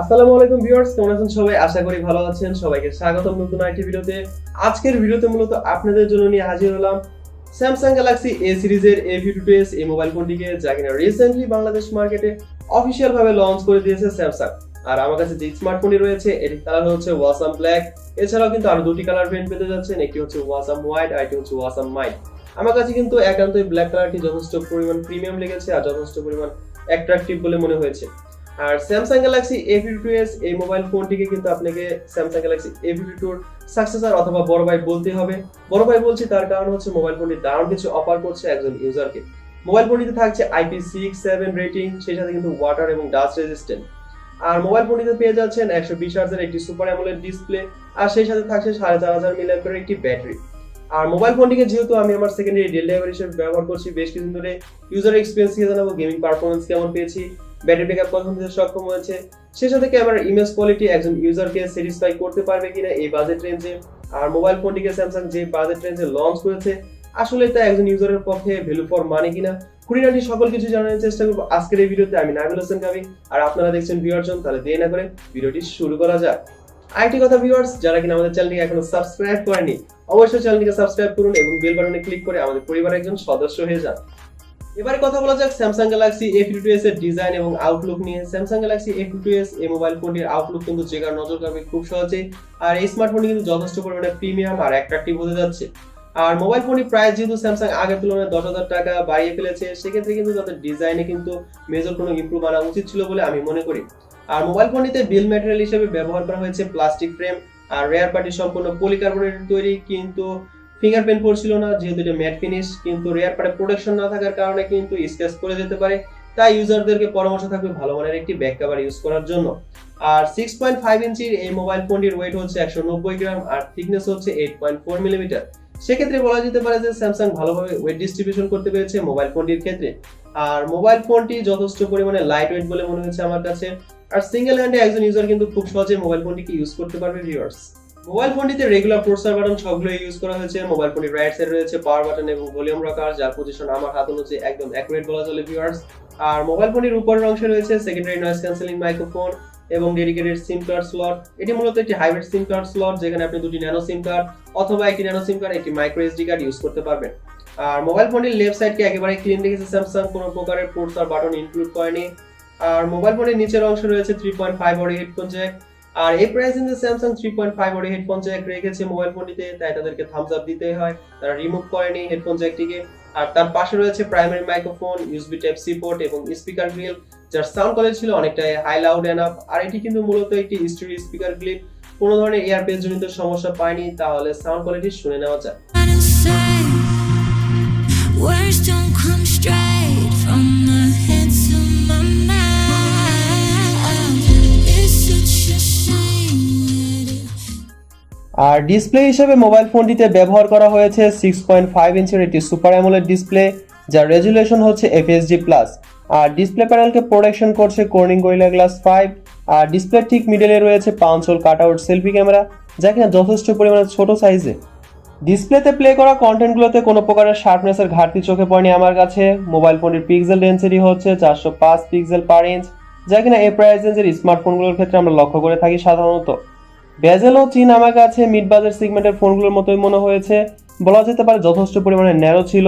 আসসালামু আলাইকুম ভিউয়ার্স, কেমন আছেন সবাই? আশা করি ভালো আছেন। সবাইকে স্বাগতম নতুন আরেকটি ভিডিওতে। আজকের ভিডিওতে মূলত আপনাদের জন্য নিয়ে হাজির হলাম Samsung Galaxy A সিরিজের A52s এই মোবাইল ফোনটিকে, যা কিনা রিসেন্টলি বাংলাদেশ মার্কেটে অফিশিয়াল ভাবে লঞ্চ করে দিয়েছে Samsung। আর আমার কাছে যে স্মার্টফোনটি রয়েছে এটির কালার হচ্ছে ওয়াসাম ব্ল্যাক। এছাড়াও কিন্তু আরো দুটি কালার ভেরিয়েন্ট পেতে যাচ্ছেন, একটি হচ্ছে ওয়াসাম হোয়াইট আর একটি হচ্ছে ওয়াসাম মাইট। আমার কাছে কিন্তু একান্তই ব্ল্যাক কালারটি যথেষ্ট পরিমাণ প্রিমিয়াম লেগেছে আর যথেষ্ট পরিমাণ অ্যাট্রাকটিভ বলে মনে হয়েছে। আর Samsung Galaxy A52s এই মোবাইল ফোনটিকে কিন্তু আপনাকে Samsung Galaxy A52 এর সাকসেসর অথবা বড় ভাই বলতে হবে। বড় ভাই বলছি তার কারণ হচ্ছে মোবাইল ফোনটি দারুণ কিছু অফার করছে একজন ইউজারকে। মোবাইল ফোনটিতে থাকছে IP67 রেটিং, সেই সাথে কিন্তু ওয়াটার এবং ডাস্ট রেজিস্ট্যান্ট। আর মোবাইল ফোনটিতে পেয়ে যাচ্ছেন 120 হার্টজের একটি সুপার অ্যামোলেড ডিসপ্লে, আর সেই সাথে থাকছে 4500 মিলিঅ্যাম্পিয়ারের একটি ব্যাটারি। আর মোবাইল ফোনটিকে যেহেতু আমি আমার সেকেন্ডারি ডেল ড্রাইভার হিসেবে ব্যবহার করছি বেশ কিছুদিন ধরে, ইউজার এক্সপেরিয়েন্স কি জানাবো, গেমিং পারফরম্যান্স কেমন পেয়েছি, ব্যাটারি ব্যাকআপ কতক্ষণ দিতে সক্ষম হয়েছে, সেই সাথে ক্যামেরার ইমেজ কোয়ালিটি একজন ইউজারকে স্যাটিসফাই করতে পারবে কিনা এই বাজেট রেঞ্জে। আর মোবাইল ফোনটিকে স্যামসাং যে বাজেট রেঞ্জে লঞ্চ করেছে আসলে তা একজন ইউজারের পক্ষে ভ্যালু ফর মানি কিনা, খুঁটিনাটি সকল কিছু জানার চেষ্টা করব আজকের এই ভিডিওতে। আমি নাবিল হোসেন কাবি, আর আপনারা দেখছেন ভিউয়ারজন। তাহলে দেরি না করে ভিডিওটি শুরু করা যাক। আরেকটি কথা ভিউয়ার্স, যারা কিনা আমাদের চ্যানেলটিকে এখনো সাবস্ক্রাইব করেনি অবশ্যই চ্যানেলটিকে সাবস্ক্রাইব করুন এবং বেল বাটনে ক্লিক করে আমাদের পরিবারের একজন সদস্য হয়ে যান। এবারে কথা বলা যাক Samsung Galaxy A52s এর ডিজাইন এবং আউটলুক নিয়ে। Samsung Galaxy A52s এই মোবাইল ফোনটির আউটলুক কিন্তু যে কারো নজর কাড়বে খুব সহজেই। আর এই স্মার্টফোনটি কিন্তু যথেষ্ট পরিমাণে প্রিমিয়াম আর অ্যাট্রাকটিভ হতে যাচ্ছে। আর মোবাইল ফোনটির প্রাইস যেহেতু স্যামসাং আগের তুলনায় 10,000 টাকা বাড়িয়ে ফেলেছে, সেক্ষেত্রে কিন্তু তাদের ডিজাইনে কিন্তু মেজর কোনো ইমপ্রুভ আনা উচিত ছিল বলে আমি মনে করি। আর মোবাইল ফোনটিতে বিল ম্যাটেরিয়াল হিসেবে ব্যবহার করা হয়েছে প্লাস্টিক ফ্রেম, আর রেয়ার পার্টি সম্পূর্ণ পলিকার্বনেটের তৈরি, কিন্তু ফিঙ্গারপ্রিন্ট পড়ছিল না যেহেতু এটা ম্যাট ফিনিশ। কিন্তু রেয়ার পার্টে প্রোটেকশন না থাকার কারণে কিন্তু স্ক্র্যাচ করে যেতে পারে, তাই ইউজারদেরকে পরামর্শ থাকবে ভালো মানের একটি ব্যাক কভার ইউজ করার জন্য। আর 6.5 ইঞ্চির এই মোবাইল ফোনটির ওয়েট হচ্ছে 190 গ্রাম আর থিকনেস হচ্ছে 8.4 মিলিমিটার। সেক্ষেত্রে বলা যেতে পারে যে স্যামসাং ভালোভাবে ওয়েট ডিস্ট্রিবিউশন করতে পেরেছে মোবাইল ফোনটির ক্ষেত্রে। আর মোবাইল ফোনটি যথেষ্ট পরিমাণে লাইট ওয়েট বলে মনে হচ্ছে আমার কাছে। আর সিঙ্গেল হ্যান্ডে একজন ইউজার কিন্তু খুব সহজে মোবাইল ফোনটিকে ইউজ করতে পারবে ভিউয়ার্স। মোবাইল ফোনটিতে রেগুলার প্রসার বাটন সবগুলো ইউজ করা হয়েছে। মোবাইল ফোনটির রাইট সাইডে রয়েছে পাওয়ার বাটন এবং ভলিউম রকার, যার পজিশন আমার হাত অনুযায়ী একদম অ্যাকুরেট বলা চলে ভিউয়ার্স। আর মোবাইল ফোনটির উপরের অংশে রয়েছে সেকেন্ডারি নয়েজ ক্যান্সেলিং মাইক্রোফোন এবং ডেডিকেটেড সিম কার্ড স্লট। এটি মূলত একটি হাইব্রিড সিম কার্ড স্লট, যেখানে আপনি দুটি ন্যানো সিম কার্ড অথবা একটি ন্যানো সিম কার্ড একটি মাইক্রো এসডি কার্ড ইউজ করতে পারবেন। আর মোবাইল ফোনটির লেফট সাইডকে একেবারে ক্লিন রেখেছে স্যামসাং, কোনো প্রকারের পোর্টস আর বাটন ইনক্লুড করেনি। আর মোবাইল ফোনের নিচের অংশে রয়েছে 3.5 অডিও হেডফোন জ্যাক। আর এই প্রাইস রেঞ্জে স্যামসাং 3.5 অডিও হেডফোন জ্যাক রেখেছে মোবাইল ফোনটিতে, তাই তাদেরকে থামস আপ দিতেই হয়, তারা রিমুভ করেনি হেডফোন জ্যাকটিকে। আর তার পাশে রয়েছে primary microphone, USB type C port এবং স্পিকার গ্রিল, যার সাউন্ড কোয়ালিটি ছিল অনেকটাই হাই লাউড এনাফ। আর এটি কিন্তু মূলত একটি স্টিরিও স্পিকার গ্রিল, কোনো ধরনের এয়ারপেস জনিত সমস্যা পায়নি। তাহলে সাউন্ড কোয়ালিটি শুনে নেওয়া যায়। Words don't come straight from the head to my mouth. It's such a shame. আর ডিসপ্লে হিসেবে মোবাইল ফোনটিতে ব্যবহার করা হয়েছে 6.5 ইঞ্চের একটি সুপার অ্যামোলেড ডিসপ্লে, যার রেজুলেশন হচ্ছে FHD+। আর ডিসপ্লে প্যানেলকে প্রোটেকশন করছে কর্নিং গরিলা গ্লাস 5। আর ডিসপ্লে ঠিক মিডলে রয়েছে 5 হোল কাটআউট সেলফি ক্যামেরা, যা কিনা যথেষ্ট পরিমাণে ছোট সাইজে। ডিসপ্লেতে প্লে করা কন্টেন্টগুলোতে কোনো প্রকারের শার্পনেসের ঘাটতি চোখে পড়েনি আমার কাছে। মোবাইল ফোনটির পিক্সেল ডেনসিটি হচ্ছে 405 পিক্সেল পার ইঞ্চ, যা কিনা এই প্রাইস রেঞ্জের স্মার্টফোনগুলোর ক্ষেত্রে আমরা লক্ষ্য করে থাকি সাধারণত। বেজেল ও চিন আমার কাছে মিড বাজেট সেগমেন্টের ফোনগুলোর মতোই মনে হয়েছে, বলা যেতে পারে যথেষ্ট পরিমাণে ন্যারো ছিল।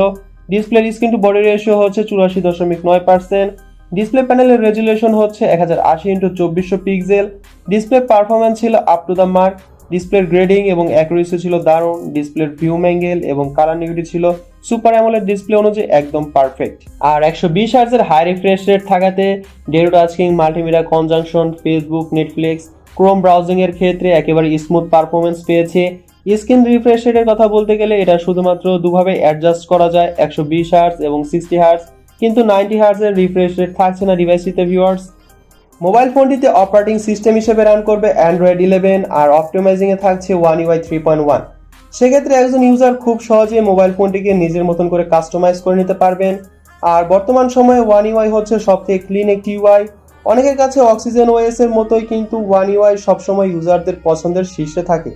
ডিসপ্লের স্ক্রিন টু বডি রেশিও হচ্ছে 84.9%। ডিসপ্লে প্যানেলের রেজুলেশন হচ্ছে 1080x2400 পিক্সেল। ডিসপ্লে পারফরম্যান্স ছিল আপ টু দ্য মার্ক। ডিসপ্লের গ্রেডিং এবং অ্যাকুরেসি ছিল দারুণ। ডিসপ্লের ভিউ অ্যাঙ্গেল এবং কালার নিউটি ছিল সুপার অ্যামোলেড ডিসপ্লে অনুযায়ী একদম পারফেক্ট। আর 120 হার্টজের হাই রিফ্রেশ রেট থাকাতে ডেরো টাচকিং, মাল্টিমিডিয়া কনজাংশন, ফেসবুক, নেটফ্লিক্স, ক্রোম ব্রাউজিং এর ক্ষেত্রে একেবারে স্মুথ পারফরমেন্স পেয়েছে। স্ক্রিন রিফ্রেশ রেটের কথা বলতে গেলে এটা শুধুমাত্র দুভাবে অ্যাডজাস্ট করা যায়, 120 হার্টজ এবং 60 হার্টজ, কিন্তু 90 হার্টজের রিফ্রেশ রেট থাকছে না ডিভাইসটিতে ভিউয়ার্স। মোবাইল ফোনটিতে অপারেটিং সিস্টেম হিসেবে রান করবে Android 11 আর অপটিমাইজিং এ থাকছে One UI 3.1। সেক্ষেত্রে একজন ইউজার খুব সহজে মোবাইল ফোনটিকে নিজের মতন করে কাস্টমাইজ করে নিতে পারবেন। আর বর্তমান সময়ে One UI হচ্ছে সবথেকে ক্লিন একটি UI। অনেকের কাছে অক্সিজেন ওএস এর মতোই কিন্তু One UI সবসময় ইউজারদের পছন্দের শীর্ষে থাকে।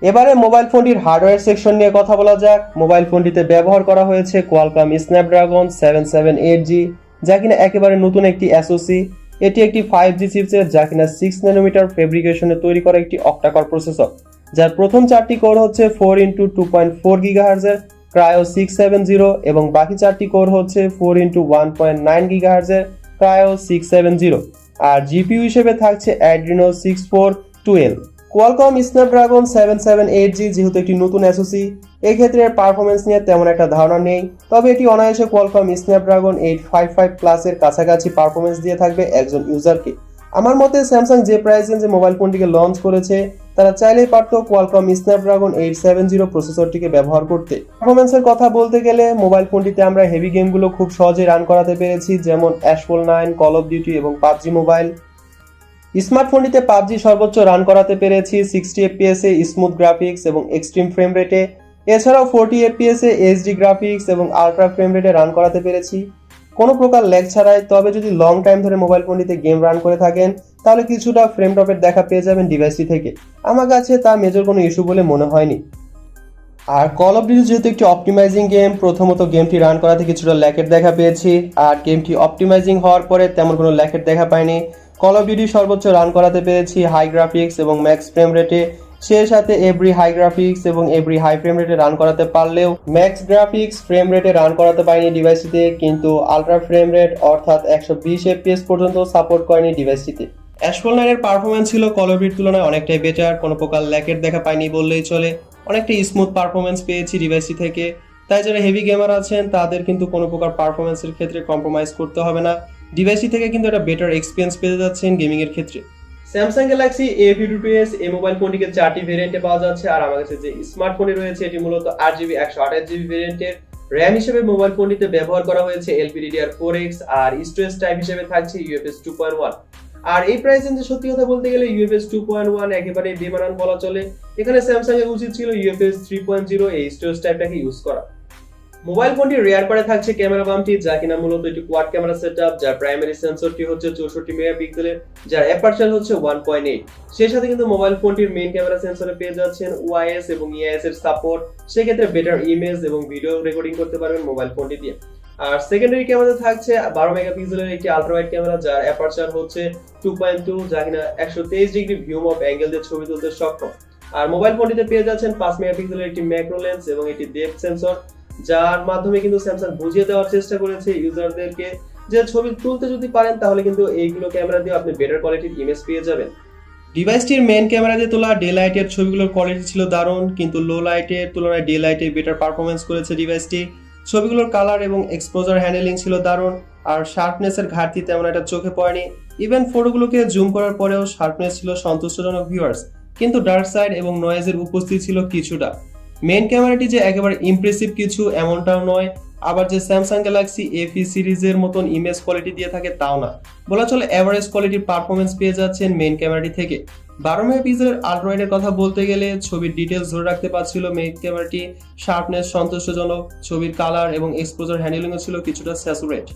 এবারে মোবাইল ফোনটির হার্ডওয়্যার সেকশন নিয়ে কথা বলা যাক। মোবাইল ফোনটিতে ব্যবহার করা হয়েছে কোয়ালকম স্ন্যাপড্রাগন 778G, যা কিনা একেবারে নতুন একটি SoC। এটি একটি 5G চিপসেট যা কিনা 6 ন্যানোমিটার ফেব্রিকেশনে তৈরি করা একটি অক্টা-কোর প্রসেসর, যার প্রথম 4টি কোর হচ্ছে 4x2.4 GHz এর ক্রায়ো 670 এবং বাকি 4টি কোর হচ্ছে 4x1.9 GHz এর ক্রায়ো 670। আর জিপিইউ হিসেবে থাকছে Adreno 6412। কোয়ালকম স্ন্যাপড্রাগন 778G যেহেতু একটি নতুন এসওসি, এই ক্ষেত্রে এর পারফরমেন্স নিয়ে তেমন একটা ধারণা নেই, তবে এটি অনায়াসে কোয়ালকম স্ন্যাপড্রাগন 855 প্লাসের কাছাকাছি পারফরমেন্স দিয়ে থাকবে একজন ইউজারকে। আমার মতে স্যামসাং যে প্রাইস রেঞ্জে মোবাইল ফোনটিকে লঞ্চ করেছে তারা চাইলেই পারত কোয়ালকম স্ন্যাপড্রাগন 870 প্রসেসরটিকে ব্যবহার করতে। পারফরমেন্সের কথা বলতে গেলে মোবাইল ফোনটিতে আমরা হেভি গেমগুলো খুব সহজে রান করাতে পেরেছি, যেমন অ্যাশফল 9, কল অফ ডিউটি এবং পাবজি মোবাইল। স্মার্টফোনটিতে পাবজি সর্বোচ্চ রান করাতে পেরেছি 60 FPS এ স্মুথ গ্রাফিক্স এবং এক্সট্রিম ফ্রেম রেটে, এছাড়াও 40 FPS এ এইচডি গ্রাফিক্স এবং আলট্রা ফ্রেম রেটে রান করাতে পেরেছি কোনো প্রকার ল্যাগ ছাড়াই। তবে যদি লং টাইম ধরে মোবাইল ফোনটিতে গেম রান করে থাকেন তাহলে কিছুটা ফ্রেম ড্রপের দেখা পেয়ে যাবেন ডিভাইসটি থেকে। আমার কাছে তা মেজর কোনো ইস্যু বলে মনে হয়নি। আর কল অফ ডিউটি যেহেতু একটি অপটিমাইজিং গেম, প্রথমত গেমটি রান করাতে কিছুটা ল্যাকের দেখা পেয়েছি, আর গেমটি অপটিমাইজিং হওয়ার পরে তেমন কোনো ল্যাকের দেখা পাইনি। কল অফ ডিউটি সর্বোচ্চ রান করাতে পেরেছি হাই গ্রাফিক্স এবং ম্যাক্স ফ্রেম রেটে, সেই সাথে এভরি হাই গ্রাফিক্স এবং এভরি হাই ফ্রেম রেটে রান করাতে পারলেও ম্যাক্স গ্রাফিক্স ফ্রেম রেটে রান করাতে পারিনি ডিভাইসটিতে, কিন্তু আলট্রা ফ্রেম রেট অর্থাৎ 120 FPS পর্যন্ত সাপোর্ট করেনি ডিভাইসটিতে। অ্যাশফল 9 এর পারফরমেন্স ছিল কল অফ ডিউটির তুলনায় অনেকটাই বেটার, কোনো প্রকার ল্যাকের দেখা পাইনি বললেই চলে, অনেকটা স্মুথ পারফরমেন্স পেয়েছি ডিভাইসটি থেকে। তাই যারা হেভি গেমার আছেন তাদের কিন্তু কোনো প্রকার পারফরমেন্সের ক্ষেত্রে কম্প্রোমাইজ করতে হবে না, ডিভাইসটি থেকে কিন্তু একটা বেটার এক্সপিরিয়েন্স পেতে যাচ্ছেন গেমিং এর ক্ষেত্রে। Samsung Galaxy A52s এই মোবাইল ফোনটিকে 4টি ভেরিয়েন্টে পাওয়া যাচ্ছে, আর আমার কাছে যে স্মার্টফোনটি রয়েছে এটি মূলত 8GB 128GB ভেরিয়েন্টের। RAM হিসেবে মোবাইল ফোনটিতে ব্যবহার করা হয়েছে LPDDR4X, আর স্টোরেজ টাইপ হিসেবে থাকছে UFS 2.1। আর এই প্রাইস রেঞ্জে সত্যি কথা বলতে গেলে UFS 2.1 একেবারে বেমানান বলা চলে, এখানে স্যামসাং এর উচিত ছিল UFS 3.0 এই স্টোরেজ টাইপটাকে ইউজ করা। মোবাইল ফোনটির রিয়ার পারে থাকছে ক্যামেরা বামটি, যা কিনা মূলত একটি কোয়াড ক্যামেরা সেটআপ, যার প্রাইমারি সেন্সরটি হচ্ছে 64 মেগাপিক্সেলের, যার অ্যাপারচার হচ্ছে 1.8। সেই সাথে কিন্তু মোবাইল ফোনটির মেইন ক্যামেরা সেন্সরে পেয়ে যাচ্ছেন OIS এবং EIS এর সাপোর্ট, সেক্ষেত্রে বেটার ইমেজ এবং ভিডিও রেকর্ডিং করতে পারবেন মোবাইল ফোনটি দিয়ে। আর সেকেন্ডারি ক্যামেরাতে থাকছে 12 মেগাপিক্সেলের একটি আলট্রা ওয়াইড ক্যামেরা, যার অ্যাপারচার হচ্ছে 2.2, যা কিনা 123 ডিগ্রি ভিউ অফ অ্যাঙ্গেল দিয়ে ছবি তুলতে সক্ষম। আর মোবাইল ফোনটিতে পেয়ে যাচ্ছেন 5 মেগাপিক্সেলের একটি ম্যাক্রো লেন্স এবং একটি ডেপথ সেন্সর, যার মাধ্যমে কিন্তু স্যামসাং বুঝিয়ে দেওয়ার চেষ্টা করেছে ইউজারদেরকে যে ছবি তুলতে যদি পারেন তাহলে কিন্তু এইগুলো ক্যামেরা দিয়ে আপনি বেটার কোয়ালিটির ইমেজ পেয়ে যাবেন। ডিভাইসটির মেইন ক্যামেরা দিয়ে তোলা ডে লাইটের ছবিগুলোর কোয়ালিটি ছিল দারুণ, কিন্তু লো লাইটের তুলনায় ডে লাইটে বেটার পারফরমেন্স করেছে ডিভাইসটি। ছবিগুলোর কালার এবং এক্সপোজার হ্যান্ডেলিং ছিল দারুণ, আর শার্পনেসের ঘাটতি তেমন একটা চোখে পড়েনি। ইভেন ফটোগুলোকে জুম করার পরেও শার্পনেস ছিল সন্তুষ্টজনক ভিউয়ার্স, কিন্তু ডার্ক সাইড এবং নয়েজের উপস্থিতি ছিল কিছুটা। মেইন ক্যামেরাটি যে একেবারে ইমপ্রেসিভ কিছু এমনটাও নয়, আবার যে স্যামসাং গ্যালাক্সি A50 সিরিজের মতন ইমেজ কোয়ালিটি দিয়ে থাকে তাও না, বলা চলে এভারেজ কোয়ালিটির পারফরমেন্স পেয়ে যাচ্ছেন মেইন ক্যামেরাটি থেকে। 12 মেগাপিক্সেলের আলট্রা ওয়াইডের কথা বলতে গেলে ছবির ডিটেলস ধরে রাখতে পারছিল মেইন ক্যামেরাটি, শার্পনেস সন্তুষ্টজনক, ছবির কালার এবং এক্সপোজার হ্যান্ডেলিংও ছিল কিছুটা স্যাচুরেট।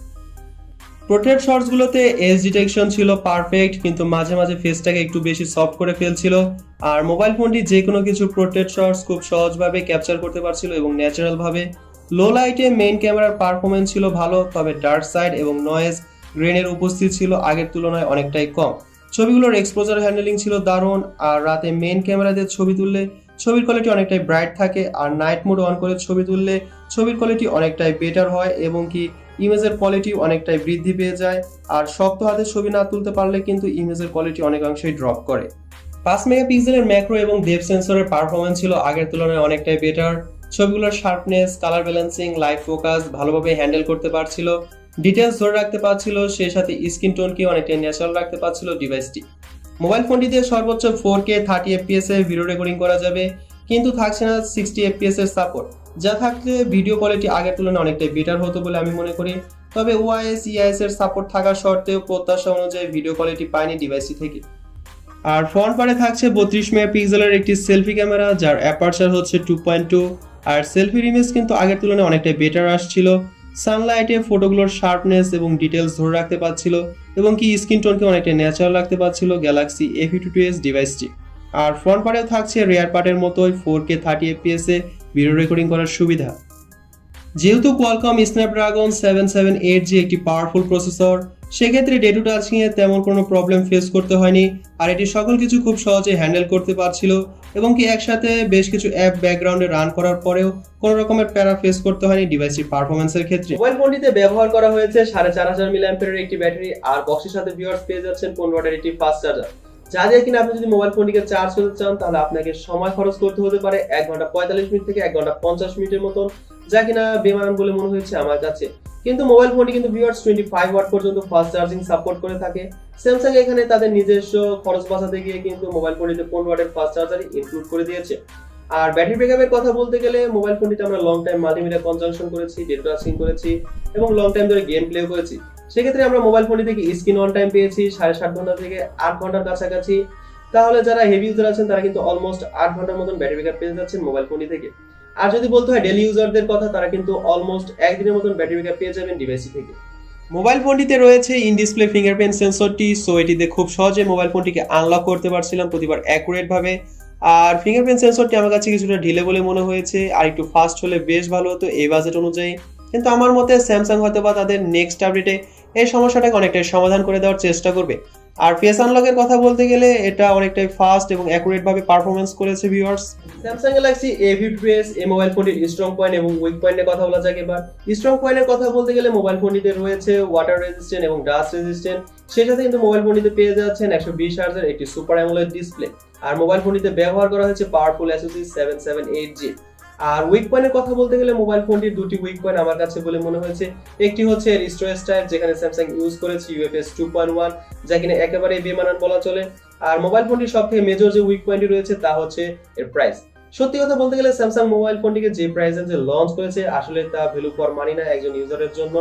পোর্ট্রেট শটসগুলোতে এজ ডিটেকশন ছিল পারফেক্ট, কিন্তু মাঝে মাঝে ফেসটাকে একটু বেশি সফট করে ফেলছিল। আর মোবাইল ফোনটি যে কোনো কিছু পোর্ট্রেট শটস খুব সহজভাবে ক্যাপচার করতে পারছিল এবং ন্যাচারাল ভাবে। লো লাইটে মেইন ক্যামেরার পারফরমেন্স ছিল ভালো, তবে ডার্ক সাইড এবং নয়েজ গ্রেনের উপস্থিতি ছিল আগের তুলনায় অনেকটাই কম। ছবিগুলোর এক্সপোজার হ্যান্ডেলিং ছিল দারুণ, আর রাতে মেইন ক্যামেরা দিয়ে ছবি তুললে ছবির কোয়ালিটি অনেকটাই ব্রাইট থাকে, আর নাইট মোড অন করে ছবি তুললে ছবির কোয়ালিটি অনেকটাই বেটার হয় এবং কি ইমেজের কোয়ালিটি অনেকটাই বৃদ্ধি পেয়ে যায়। আর শক্ত হাতে ছবি না তুলতে পারলে কিন্তু ইমেজের কোয়ালিটি অনেকাংশেই ড্রপ করে। 5 মেগাপিক্সেলের ম্যাক্রো এবং ডেপথ সেন্সরের পারফরমেন্স ছিল আগের তুলনায় অনেকটাই বেটার। ছবিগুলোর sharpness, colour balancing, light focus ভালোভাবে হ্যান্ডেল করতে পারছিল, ডিটেলস ধরে রাখতে পারছিল, সেই সাথে স্ক্রিন টোনকে অনেকটাই ন্যাচারাল রাখতে পারছিল ডিভাইসটি। মোবাইল ফোনটি দিয়ে সর্বোচ্চ 4K 30 FPS এ ভিডিও রেকর্ডিং করা যাবে, কিন্তু থাকছে না 60 FPS এর সাপোর্ট, যা থাকলে ভিডিও কোয়ালিটি আগের তুলনায় অনেকটাই বেটার হতো বলে আমি মনে করি। তবে OIS EIS এর সাপোর্ট থাকা সত্ত্বেও প্রত্যাশা অনুযায়ী ভিডিও কোয়ালিটি পায়নি ডিভাইসটি থেকে। আর ফ্রন্ট পারে থাকছে 32 মেগাপিক্সেলের একটি সেলফি ক্যামেরা, যার অ্যাপারচার হচ্ছে 2.2, আর সেলফির ইমেজ কিন্তু আগের তুলনায় অনেকটাই বেটার আসছিল। সানলাইটে ফটোগুলোর শার্পনেস এবং ডিটেলস ধরে রাখতে পারছিল এবং কি স্ক্রিন টোনকে অনেকটা ন্যাচারাল রাখতে পারছিল গ্যালাক্সি A52s ডিভাইসটি। আর ফ্রন্ট পারেও থাকছে রিয়ার পার্টের মতোই 4K 30 FPS এ ভিডিও রেকর্ডিং করার সুবিধা। যেহেতু কোয়ালকম স্ন্যাপড্রাগন 778G একটি পাওয়ারফুল প্রসেসর, সেক্ষেত্রে ডে টু টাচিং এ তেমন কোনো প্রবলেম ফেস করতে হয়নি, আর এটি সকল কিছু খুব সহজে হ্যান্ডেল করতে পারছিল এবং কি একসাথে বেশ কিছু অ্যাপ ব্যাকগ্রাউন্ডে রান করার পরেও কোনো রকমের প্যারা ফেস করতে হয়নি ডিভাইসটির পারফরম্যান্সের ক্ষেত্রে। মোবাইল ফোনটিতে ব্যবহার করা হয়েছে 4500 মিলিঅ্যাম্পিয়ারের একটি ব্যাটারি, আর বক্সের সাথে ভিউয়ার্স পেয়ে যাচ্ছেন 15 ওয়াটের একটি ফাস্ট চার্জার। যা দিয়ে কিনা আপনি যদি মোবাইল ফোনটিকে চার্জ করতে চান তাহলে আপনাকে সময় খরচ করতে হতে পারে 1 ঘন্টা 45 মিনিট থেকে 1 ঘন্টা 50 মিনিটের মতন, যা কিনা বেমানান বলে মনে হয়েছে আমার কাছে। কিন্তু মোবাইল ফোনটি কিন্তু ভিউয়ার্স 25 ওয়াট পর্যন্ত ফাস্ট চার্জিং সাপোর্ট করে থাকে। স্যামসাং এখানে তাদের নিজস্ব খরচ বাঁচাতে গিয়ে কিন্তু মোবাইল ফোনটিতে 15 ওয়াটের ফাস্ট চার্জার ইনক্লুড করে দিয়েছে। আর ব্যাটারি ব্যাকআপের কথা বলতে গেলে মোবাইল ফোনটিতে আমরা লং টাইম মাল্টিমিডিয়া কনজাংশন করেছি, ডেটা টাচিং করেছি এবং লং টাইম ধরে গেম প্লেও করেছি। সেক্ষেত্রে আমরা মোবাইল ফোনটি থেকে স্ক্রিন অন টাইম পেয়েছি 7.5 ঘন্টা থেকে 8 ঘন্টার কাছাকাছি। তাহলে যারা হেভি ইউজার আছেন তারা কিন্তু অলমোস্ট 8 ঘন্টার মতন ব্যাটারি ব্যাকআপ পেয়ে যাচ্ছেন মোবাইল ফোনটি থেকে। আর যদি বলতে হয় ডেইলি ইউজারদের কথা, তারা কিন্তু অলমোস্ট একদিনের মতন ব্যাটারি ব্যাকআপ পেয়ে যাবেন ডিভাইসটি থেকে। মোবাইল ফোনটিতে রয়েছে ইন ডিসপ্লে ফিঙ্গারপ্রিন্ট সেন্সরটি, সো এটিতে খুব সহজে মোবাইল ফোনটিকে আনলক করতে পারছিলাম প্রতিবার অ্যাকুরেট ভাবে। আর ফিঙ্গারপ্রিন্ট সেন্সরটি আমার কাছে কিছুটা ঢিলে বলে মনে হয়েছে, আর একটু ফাস্ট হলে বেশ ভালো হতো এই বাজেট অনুযায়ী। কিন্তু আমার মতে স্যামসাং হয়তো বা তাদের নেক্সট আপডেটে এই সমস্যাটাকে অনেকটাই সমাধান করে দেওয়ার চেষ্টা করবে। আর ফেস আনলকের কথা বলতে গেলে এটা অনেকটাই ফাস্ট এবং অ্যাকুরেট ভাবে পারফরম্যান্স করেছে ভিউয়ার্স। Samsung Galaxy A52s এই মোবাইল ফোনটির স্ট্রং পয়েন্ট এবং উইক পয়েন্টের কথা বলা যাক এবার। স্ট্রং পয়েন্টের কথা বলতে গেলে মোবাইল ফোনটিতে রয়েছে ওয়াটার রেজিস্ট্যান্ট এবং ডাস্ট রেজিস্ট্যান্ট, সেই সাথে কিন্তু মোবাইল ফোনটিতে পেয়ে যাচ্ছেন 120 হার্টজের একটি সুপার অ্যামোলেড ডিসপ্লে। আর মোবাইল ফোনটিতে ব্যবহার করা হয়েছে পাওয়ারফুল SoC 778G। আর উইক পয়েন্টের কথা বলতে গেলে মোবাইল ফোনটির দুটি উইক পয়েন্ট আমার কাছে বলে মনে হয়েছে। একটি হচ্ছে এর স্টোরেজ টাইপ, যেখানে স্যামসাং ইউজ করেছে UFS 2.1, যা কিনা একেবারে বেমানান বলা চলে। আর মোবাইল ফোনটির সবথেকে মেজর যে উইক পয়েন্টটি রয়েছে তা হচ্ছে এর প্রাইস। সত্যি কথা বলতে গেলে স্যামসাং মোবাইল ফোনটিকে যে প্রাইসে যে লঞ্চ করেছে আসলে তা ভ্যালু ফর মানি না একজন ইউজারের জন্য।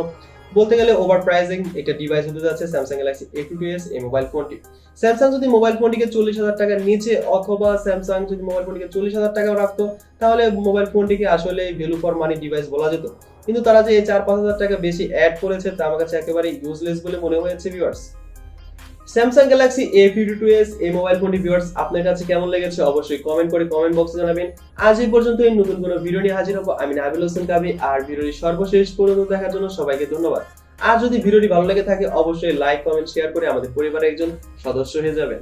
বলতে গেলে ওভার প্রাইসিং একটা ডিভাইস হতে যাচ্ছে স্যামসাং গ্যালাক্সি A52s এই মোবাইল ফোনটি। স্যামসাং যদি মোবাইল ফোনটিকে 40,000 টাকার নিচে অথবা স্যামসাং যদি মোবাইল ফোনটিকে 40,000 টাকাও রাখতো তাহলে মোবাইল ফোনটিকে আসলে ভ্যালু ফর মানি ডিভাইস বলা যেত। কিন্তু তারা যে এই 4-5,000 টাকা বেশি অ্যাড করেছে তা আমার কাছে একেবারে ইউজলেস বলে মনে হয়েছে ভিউয়ার্স। Samsung Galaxy A52s এই মোবাইল ফোনটি ভিউয়ার্স আপনার কাছে কেমন লেগেছে অবশ্যই কমেন্ট করে কমেন্ট বক্সে জানাবেন। আজ এই পর্যন্ত এই নতুন কোনো ভিডিও নিয়ে হাজির হব আমি নাবিল হোসেন কাবি। আর ভিডিওটি সর্বশেষ পর্যন্ত দেখার জন্য সবাইকে ধন্যবাদ। আর যদি ভিডিওটি ভালো লেগে থাকে অবশ্যই লাইক কমেন্ট শেয়ার করে আমাদের পরিবারের একজন সদস্য হয়ে যাবেন।